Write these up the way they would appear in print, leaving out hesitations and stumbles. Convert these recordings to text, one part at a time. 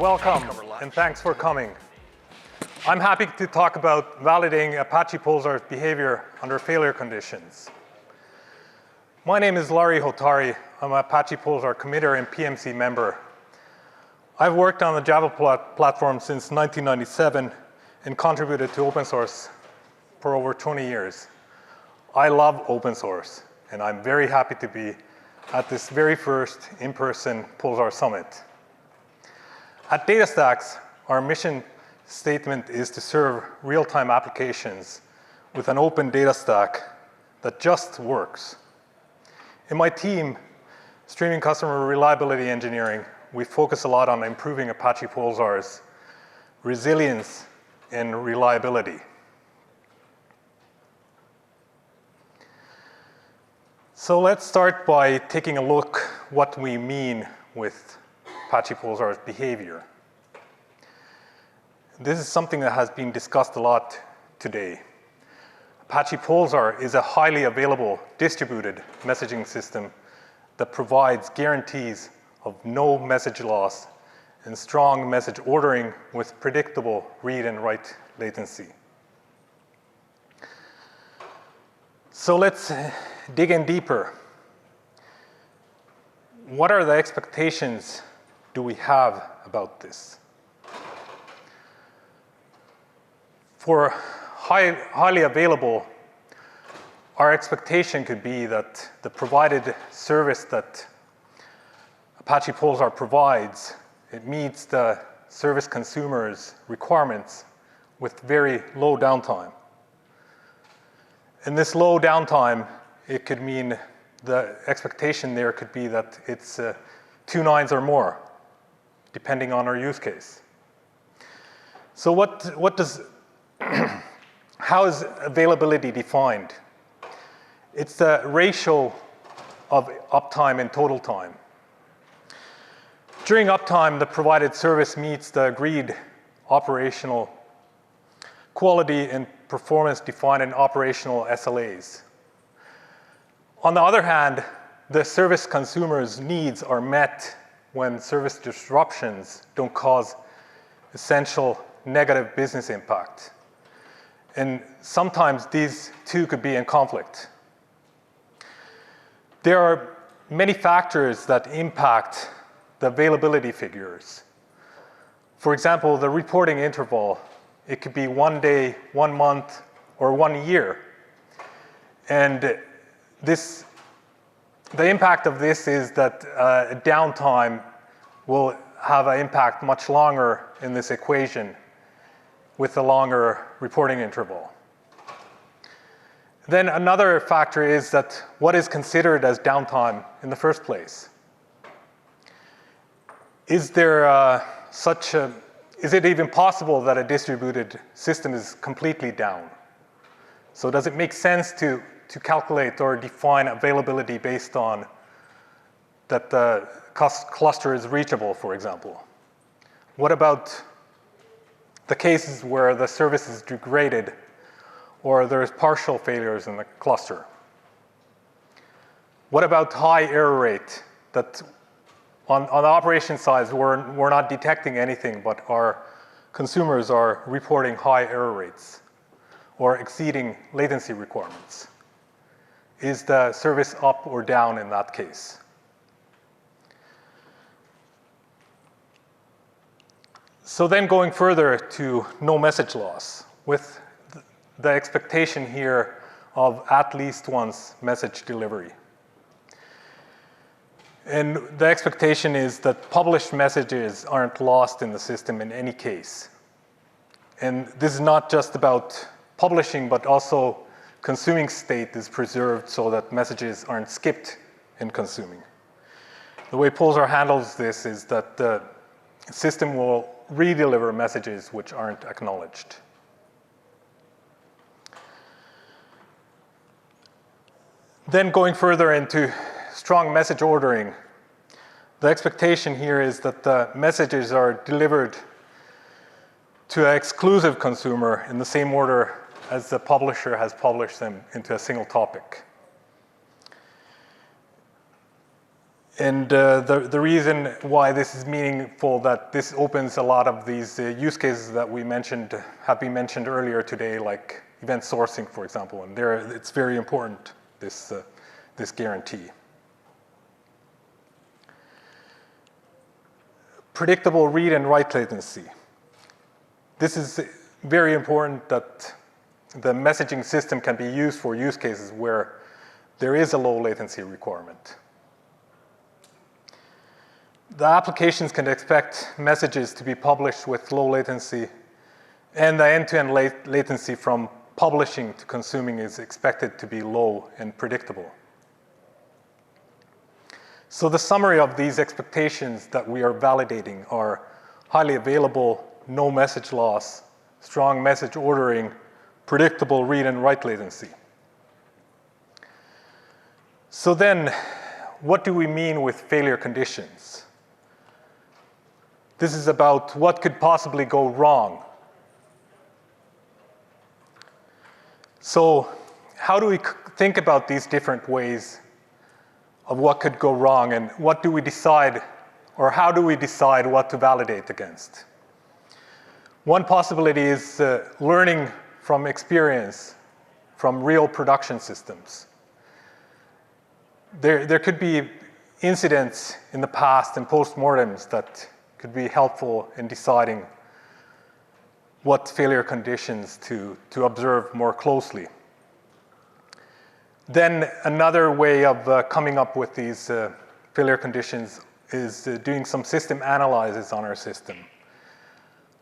Welcome, and thanks for coming. I'm happy to talk about validating Apache Pulsar's behavior under failure conditions. My name is Larry Hotari. I'm an Apache Pulsar committer and PMC member. I've worked on the Java platform since 1997 and contributed to open source for over 20 years. I love open source, and I'm very happy to be at this very first in-person Pulsar Summit. At DataStax, our mission statement is to serve real-time applications with an open data stack that just works. In my team, Streaming Customer Reliability Engineering, we focus a lot on improving Apache Pulsar's resilience and reliability. So let's start by taking a look what we mean with Apache Pulsar's behavior. This is something that has been discussed a lot today. Apache Pulsar is a highly available distributed messaging system that provides guarantees of no message loss and strong message ordering with predictable read and write latency. So let's dig in deeper. What are the expectations do we have about this? For highly available, our expectation could be that the provided service that Apache Pulsar provides, it meets the service consumer's requirements with very low downtime. And this low downtime, it could mean the expectation there could be that it's 2 nines or more, depending on our use case. So how is availability defined? It's the ratio of uptime and total time. During uptime, the provided service meets the agreed operational quality and performance defined in operational SLAs. On the other hand, the service consumer's needs are met when service disruptions don't cause essential negative business impact. And sometimes these two could be in conflict. There are many factors that impact the availability figures. For example, the reporting interval. It could be 1 day, 1 month, or 1 year. And the impact of this is that downtime will have an impact much longer in this equation with a longer reporting interval. Then another factor is that what is considered as downtime in the first place? Is it even possible that a distributed system is completely down? So does it make sense to calculate or define availability based on that the cluster is reachable, for example? What about the cases where the service is degraded or there's partial failures in the cluster? What about high error rate? That on the operation side, we're not detecting anything, but our consumers are reporting high error rates or exceeding latency requirements. Is the service up or down in that case? So then going further to no message loss, with the expectation here of at least once message delivery. And the expectation is that published messages aren't lost in the system in any case. And this is not just about publishing, but also consuming state is preserved so that messages aren't skipped in consuming. The way Pulsar handles this is that the system will redeliver messages which aren't acknowledged. Then going further into strong message ordering, the expectation here is that the messages are delivered to an exclusive consumer in the same order as the publisher has published them into a single topic. And the reason why this is meaningful, that this opens a lot of these use cases that we mentioned, have been mentioned earlier today, like event sourcing, for example. And there, it's very important, this guarantee. Predictable read and write latency. This is very important, that the messaging system can be used for use cases where there is a low latency requirement. The applications can expect messages to be published with low latency, and the end-to-end latency from publishing to consuming is expected to be low and predictable. So the summary of these expectations that we are validating are highly available, no message loss, strong message ordering, predictable read and write latency. So then, what do we mean with failure conditions? This is about what could possibly go wrong. So how do we think about these different ways of what could go wrong, and what do we decide, or how do we decide what to validate against? One possibility is learning from experience from real production systems. There could be incidents in the past and post-mortems that could be helpful in deciding what failure conditions to observe more closely. Then another way of coming up with these failure conditions is doing some system analysis on our system.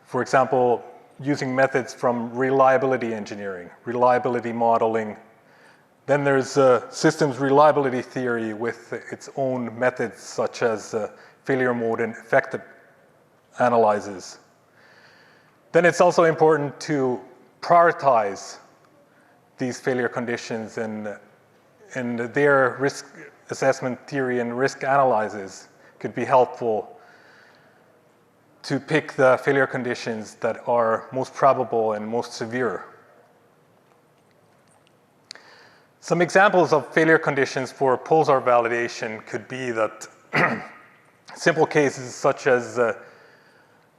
For example, using methods from reliability engineering, reliability modeling. Then there's systems reliability theory with its own methods, such as failure mode and effect analysis. Then it's also important to prioritize these failure conditions, and their risk assessment theory and risk analysis could be helpful to pick the failure conditions that are most probable and most severe. Some examples of failure conditions for Pulsar validation could be that simple cases such as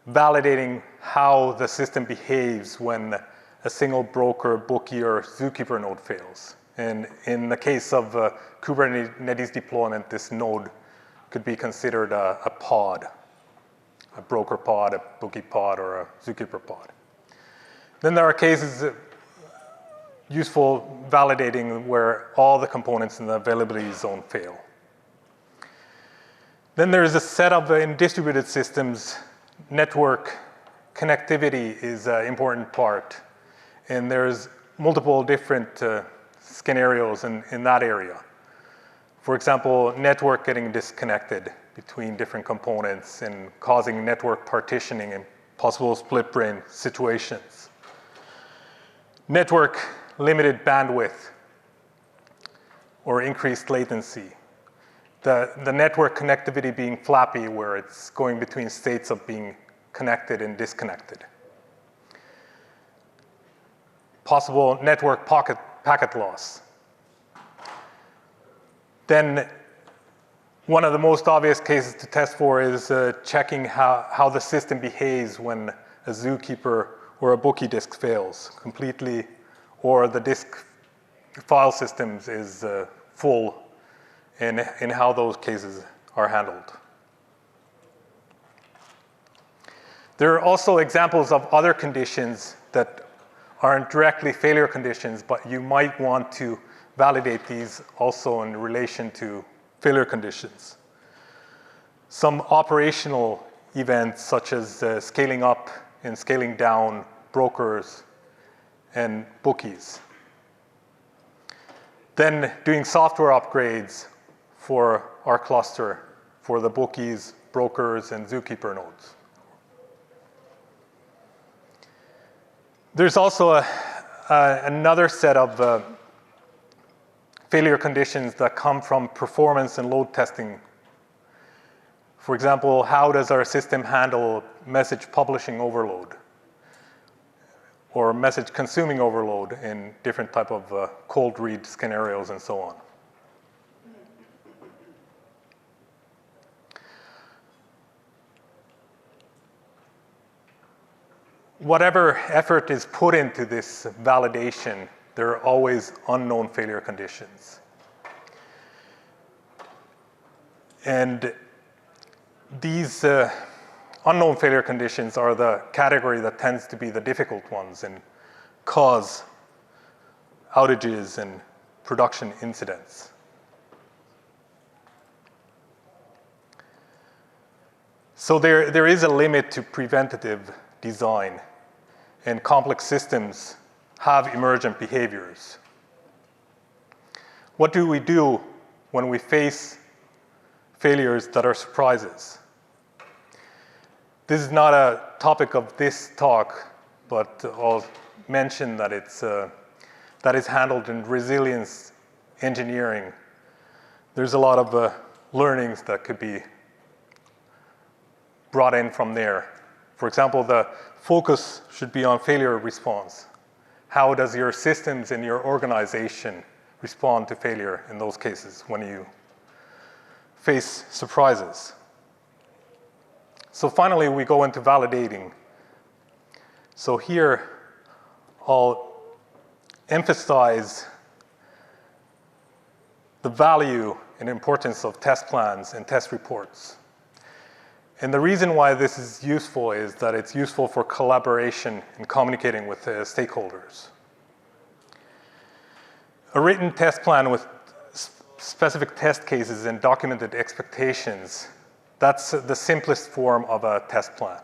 validating how the system behaves when a single broker, bookie, or zookeeper node fails. And in the case of Kubernetes deployment, this node could be considered a pod, a broker pod, a bookie pod, or a zookeeper pod. Then there are cases useful validating where all the components in the availability zone fail. Then there's a setup in distributed systems. Network connectivity is an important part, and there's multiple different scenarios in that area. For example, network getting disconnected between different components and causing network partitioning and possible split brain situations. Network limited bandwidth or increased latency. The network connectivity being flappy, where it's going between states of being connected and disconnected. Possible network packet loss. Then one of the most obvious cases to test for is checking how the system behaves when a zookeeper or a bookie disk fails completely, or the disk file systems is full, in how those cases are handled. There are also examples of other conditions that aren't directly failure conditions, but you might want to validate these also in relation to failure conditions. Some operational events, such as scaling up and scaling down brokers and bookies. Then doing software upgrades for our cluster for the bookies, brokers, and zookeeper nodes. There's also another set of failure conditions that come from performance and load testing. For example, how does our system handle message publishing overload or message consuming overload in different type of cold read scenarios and so on. whatever effort is put into this validation, there are always unknown failure conditions. And these unknown failure conditions are the category that tends to be the difficult ones and cause outages and production incidents. So there is a limit to preventative design, and complex systems have emergent behaviors. What do we do when we face failures that are surprises? This is not a topic of this talk, but I'll mention that that is handled in resilience engineering. There's a lot of learnings that could be brought in from there. For example, the focus should be on failure response. How does your systems and your organization respond to failure in those cases when you face surprises? So finally, we go into validating. So here, I'll emphasize the value and importance of test plans and test reports. And the reason why this is useful is that it's useful for collaboration and communicating with stakeholders. A written test plan with specific test cases and documented expectations, that's the simplest form of a test plan.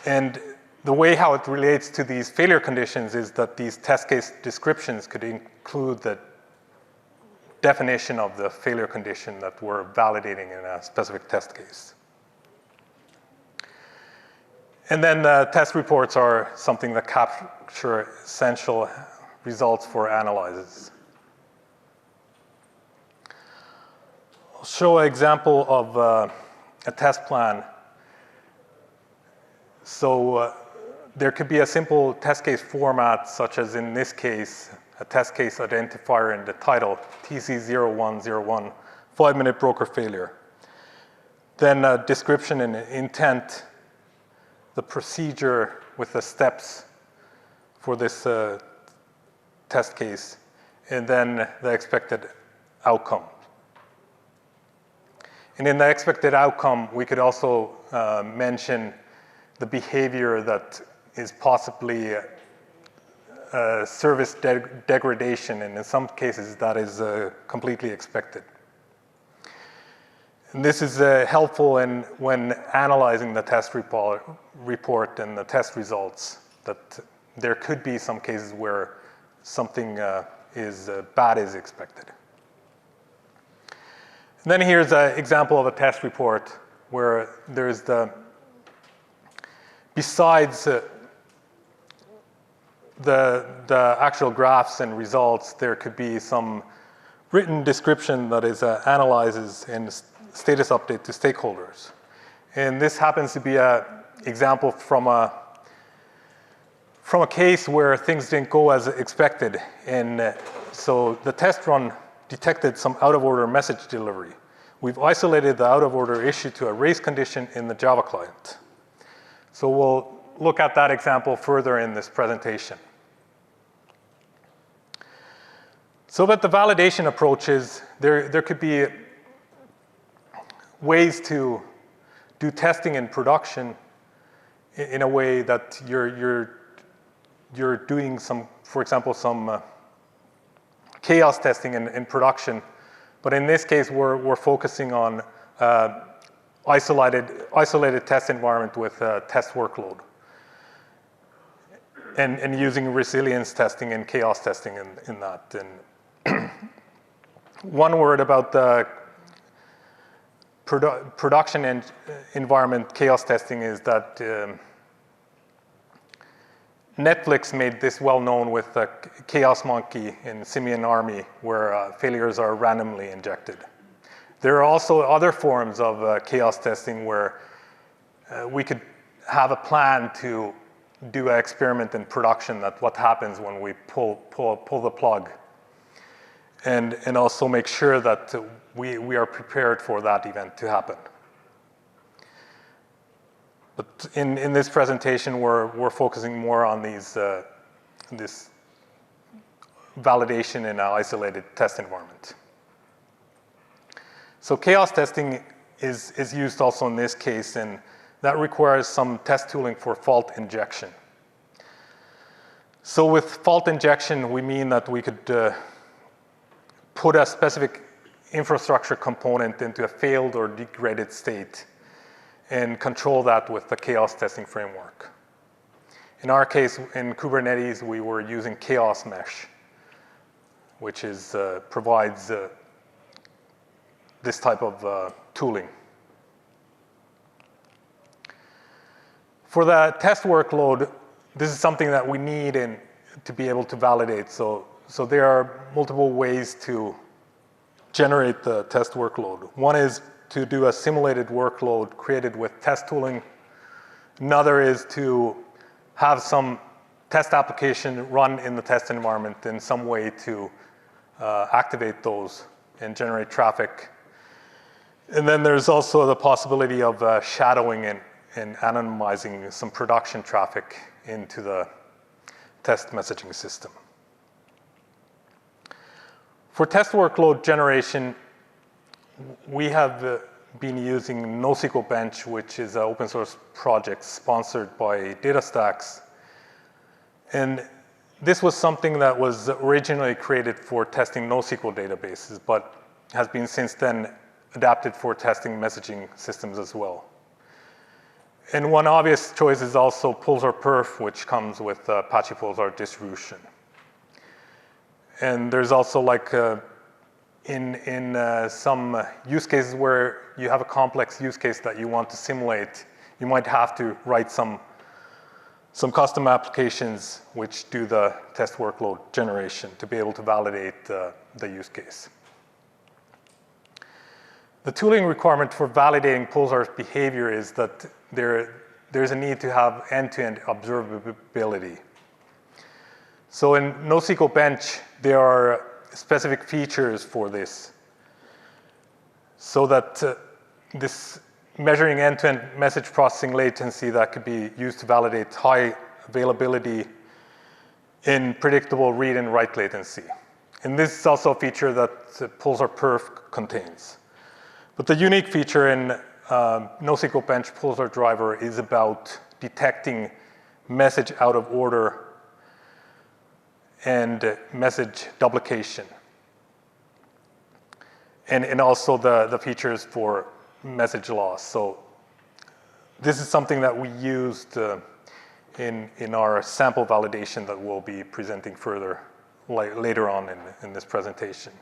And the way how it relates to these failure conditions is that these test case descriptions could include the definition of the failure condition that we're validating in a specific test case. And then the test reports are something that capture essential results for analyses. I'll show an example of a test plan. So there could be a simple test case format, such as in this case, a test case identifier in the title, TC0101, 5-minute broker failure. Then a description and intent, the procedure with the steps for this test case, and then the expected outcome. And in the expected outcome, we could also mention the behavior that is possibly service degradation, and in some cases that is completely expected. And this is helpful when analyzing the test report and the test results, that there could be some cases where something bad is expected. And then here's an example of a test report where there's besides the actual graphs and results, there could be some written description that is analyzes and status update to stakeholders. And this happens to be an example from a case where things didn't go as expected. And so the test run detected some out-of-order message delivery. We've isolated the out-of-order issue to a race condition in the Java client. So we'll look at that example further in this presentation. So about the validation approaches, there could be ways to do testing in production in a way that you're doing some, for example, some chaos testing in production. But in this case, we're focusing on isolated test environment with test workload, and using resilience testing and chaos testing in that. And one word about the production environment chaos testing is that Netflix made this well known with the Chaos Monkey in Simian Army, where failures are randomly injected. There are also other forms of chaos testing where we could have a plan to do an experiment in production, that what happens when we pull the plug, and also make sure that we are prepared for that event to happen. But in this presentation, we're focusing more on this validation in an isolated test environment. So chaos testing is used also in this case, and that requires some test tooling for fault injection. So with fault injection, we mean that we could put a specific infrastructure component into a failed or degraded state and control that with the chaos testing framework. In our case, in Kubernetes, we were using chaos mesh, which provides this type of tooling. For the test workload, this is something that we need to be able to validate. So there are multiple ways to generate the test workload. One is to do a simulated workload created with test tooling. Another is to have some test application run in the test environment in some way to activate those and generate traffic. And then there's also the possibility of shadowing and anonymizing some production traffic into the test messaging system. For test workload generation, we have been using NoSQL Bench, which is an open source project sponsored by DataStax. And this was something that was originally created for testing NoSQL databases, but has been since then adapted for testing messaging systems as well. And one obvious choice is also Pulsar Perf, which comes with Apache Pulsar distribution. And there's also like in some use cases where you have a complex use case that you want to simulate, you might have to write some custom applications which do the test workload generation to be able to validate the use case. The tooling requirement for validating Pulsar's behavior is that there's a need to have end-to-end observability. So in NoSQL Bench, there are specific features for this, so that this measuring end-to-end message processing latency that could be used to validate high availability in predictable read and write latency. And this is also a feature that Pulsar Perf contains. But the unique feature in NoSQL Bench Pulsar driver is about detecting message out of order and message duplication. And also the features for message loss. So this is something that we used in our sample validation that we'll be presenting further later on in this presentation.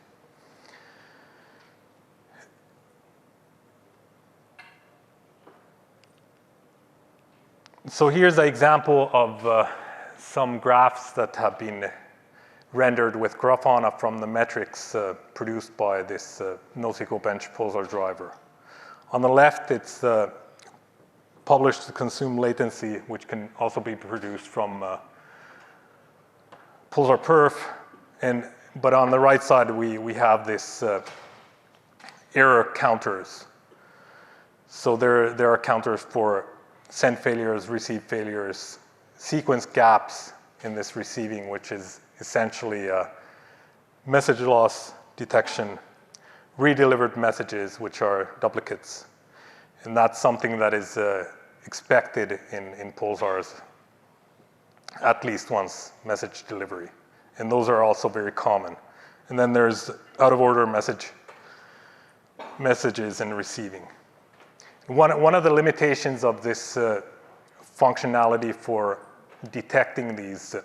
So here's an example of some graphs that have been rendered with Grafana from the metrics produced by this NoSQL Bench Pulsar driver. On the left, it's published to consume latency, which can also be produced from Pulsar Perf. But on the right side, we have this error counters. So there are counters for send failures, receive failures, sequence gaps in this receiving, which is essentially message loss detection, redelivered messages, which are duplicates. And that's something that is expected in Pulsar's at least once message delivery. And those are also very common. And then there's out of order messages and receiving. One of the limitations of this functionality for detecting these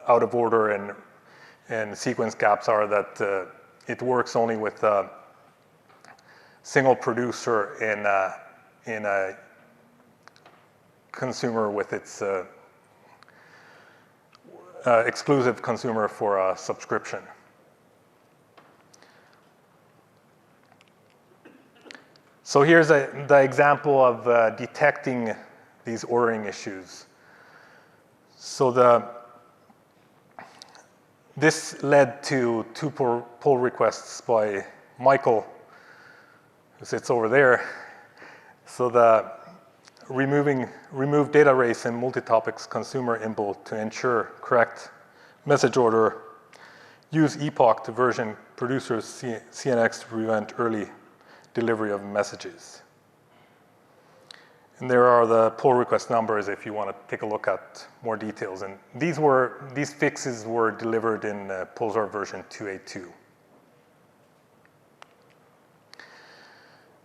out of order and sequence gaps are that it works only with a single producer in a consumer with its exclusive consumer for a subscription. So here's the example of detecting these ordering issues. So this led to 2 pull requests by Michael, who sits over there. So remove data race and multi-topics consumer input to ensure correct message order, use epoch to version producers CNX to prevent early delivery of messages. And there are the pull request numbers if you want to take a look at more details. And these fixes were delivered in Pulsar version 2.8.2.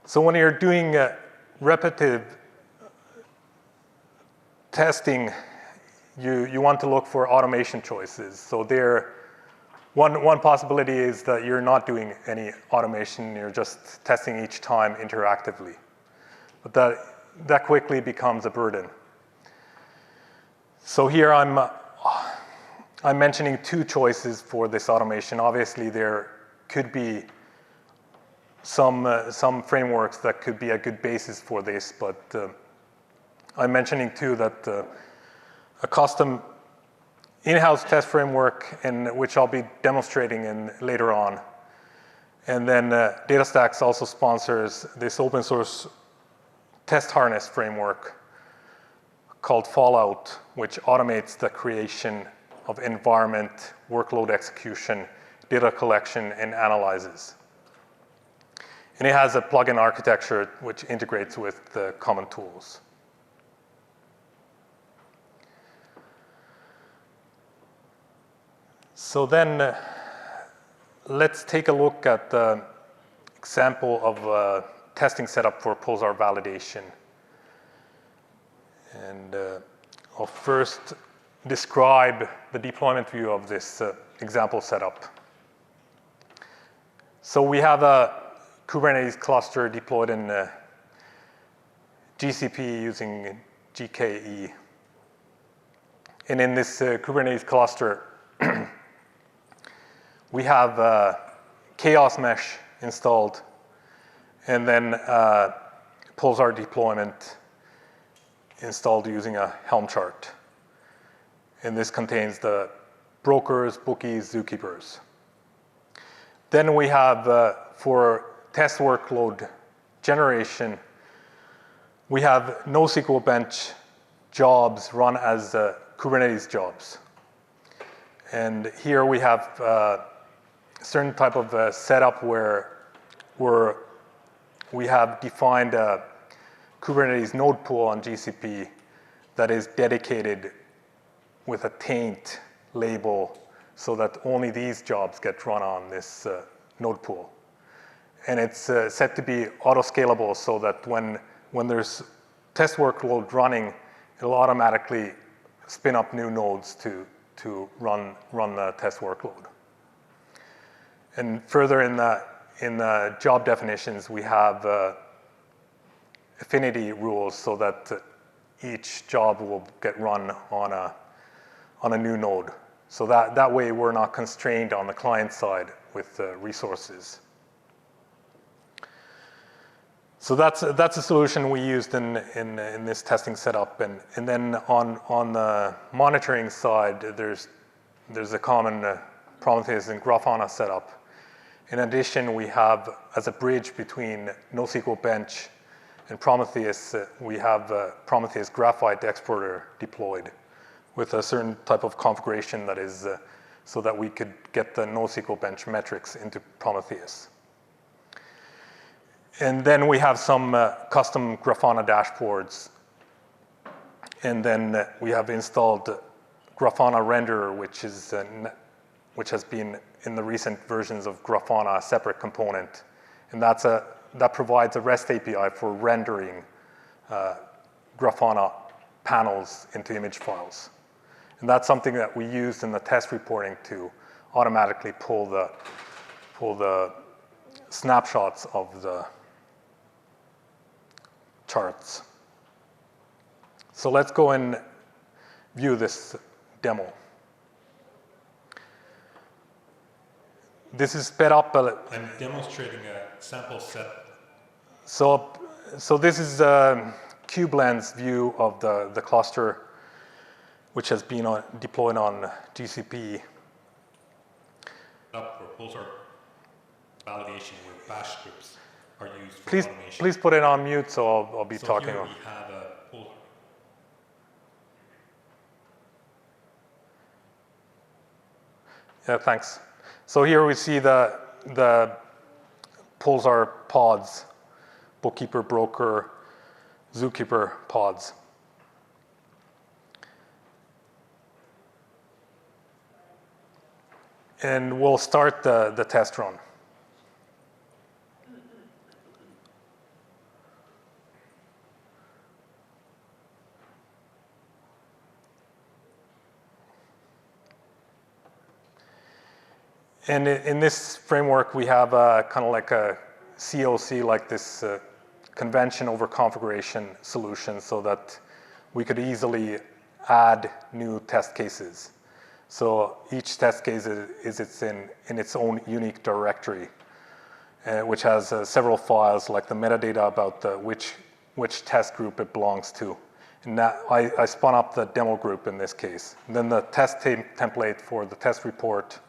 So when you're doing repetitive testing, you want to look for automation choices. So one possibility is that you're not doing any automation, you're just testing each time interactively. But that quickly becomes a burden. So here I'm mentioning two choices for this automation. Obviously there could be some frameworks that could be a good basis for this, but I'm mentioning too that a custom in-house test framework, which I'll be demonstrating later on. And then DataStax also sponsors this open source test harness framework called Fallout, which automates the creation of environment, workload execution, data collection, and analyzes. And it has a plugin architecture which integrates with the common tools. So then let's take a look at the example of testing setup for Pulsar validation. And I'll first describe the deployment view of this example setup. So we have a Kubernetes cluster deployed in GCP using GKE. And in this Kubernetes cluster, we have Chaos Mesh installed, and then Pulsar deployment installed using a Helm chart. And this contains the brokers, bookies, zookeepers. Then we have, for test workload generation, we have NoSQL bench jobs run as Kubernetes jobs. And here we have a certain type of setup where we have defined a Kubernetes node pool on GCP that is dedicated with a taint label so that only these jobs get run on this node pool. And it's set to be auto-scalable so that when there's test workload running, it'll automatically spin up new nodes to run the test workload. And further in the job definitions, we have affinity rules so that each job will get run on a new node. So that way we're not constrained on the client side with resources. So that's a solution we used in this testing setup, and then on the monitoring side, there's a common Prometheus and Grafana setup. In addition, we have, as a bridge between NoSQL bench and Prometheus, we have Prometheus Graphite exporter deployed with a certain type of configuration that is so that we could get the NoSQL bench metrics into Prometheus. And then we have some custom Grafana dashboards. And then we have installed Grafana renderer, which has been in the recent versions of Grafana a separate component. And that provides a REST API for rendering Grafana panels into image files. And that's something that we used in the test reporting to automatically pull the snapshots of the charts. So let's go and view this demo. This is sped up. I'm demonstrating a sample set. So this is Kubelend's view of the cluster, which has been deployed on GCP. Up for Pulsar validation where bash scripts are used for automation. Please put it on mute, so I'll be so talking. Here we have a Yeah, thanks. So here we see the Pulsar pods, bookkeeper, broker, zookeeper pods. And we'll start the test run. And in this framework, we have kind of like a COC, like this convention over configuration solution, so that we could easily add new test cases. So each test case is in its own unique directory, which has several files, like the metadata about which test group it belongs to. And that, I spun up the demo group in this case. And then the test template for the test report,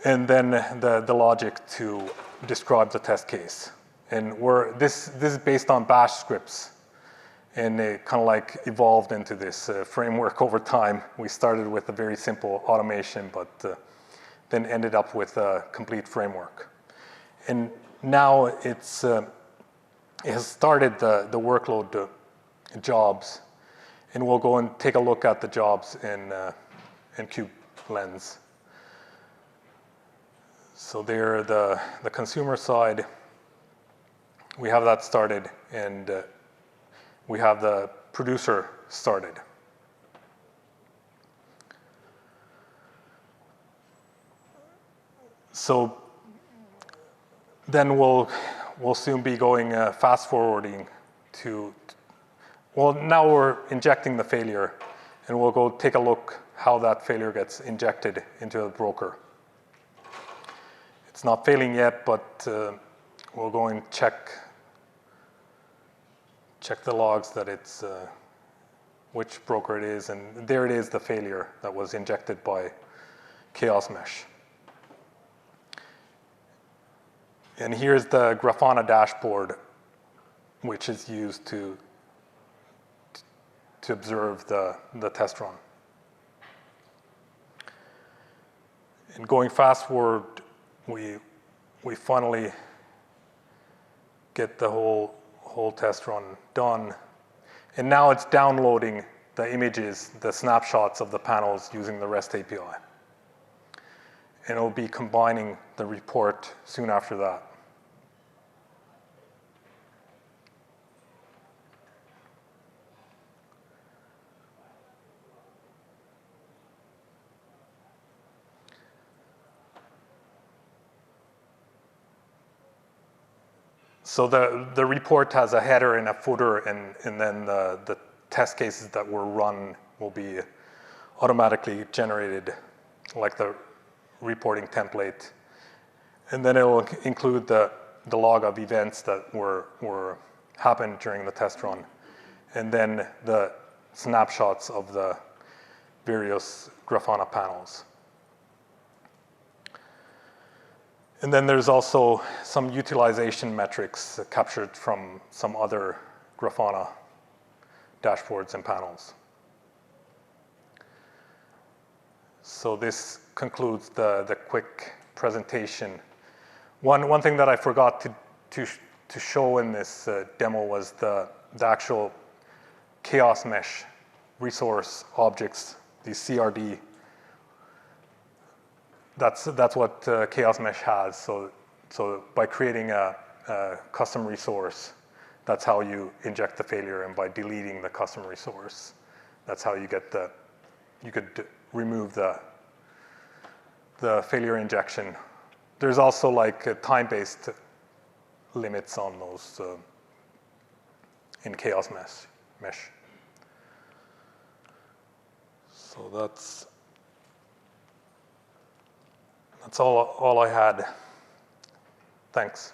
and then the logic to describe the test case. And this is based on bash scripts, and it kind of like evolved into this framework over time. We started with a very simple automation, but then ended up with a complete framework. And now it has started the workload jobs, and we'll go and take a look at the jobs in KubeLens. So there, the consumer side, we have that started, and we have the producer started. So then we'll soon be going fast forwarding to, well, now we're injecting the failure, and we'll go take a look how that failure gets injected into the broker. It's not failing yet, but we'll go and check the logs that it's which broker it is, and there it is, the failure that was injected by Chaos Mesh. And here's the Grafana dashboard, which is used to observe the test run. And going fast forward, we finally get the whole test run done. And now it's downloading the images, the snapshots of the panels using the REST API. And it'll be combining the report soon after that. So the report has a header and a footer, and then the test cases that were run will be automatically generated, like the reporting template. And then it will include the log of events that were happened during the test run, and then the snapshots of the various Grafana panels. And then there's also some utilization metrics captured from some other Grafana dashboards and panels. So this concludes the quick presentation. One thing that I forgot to show in this demo was the actual Chaos Mesh resource objects, these CRD. That's what Chaos Mesh has. So by creating a custom resource, that's how you inject the failure, and by deleting the custom resource, that's how you get you could remove the failure injection. There's also like time-based limits on those in Chaos Mesh. So that's all I had. Thanks.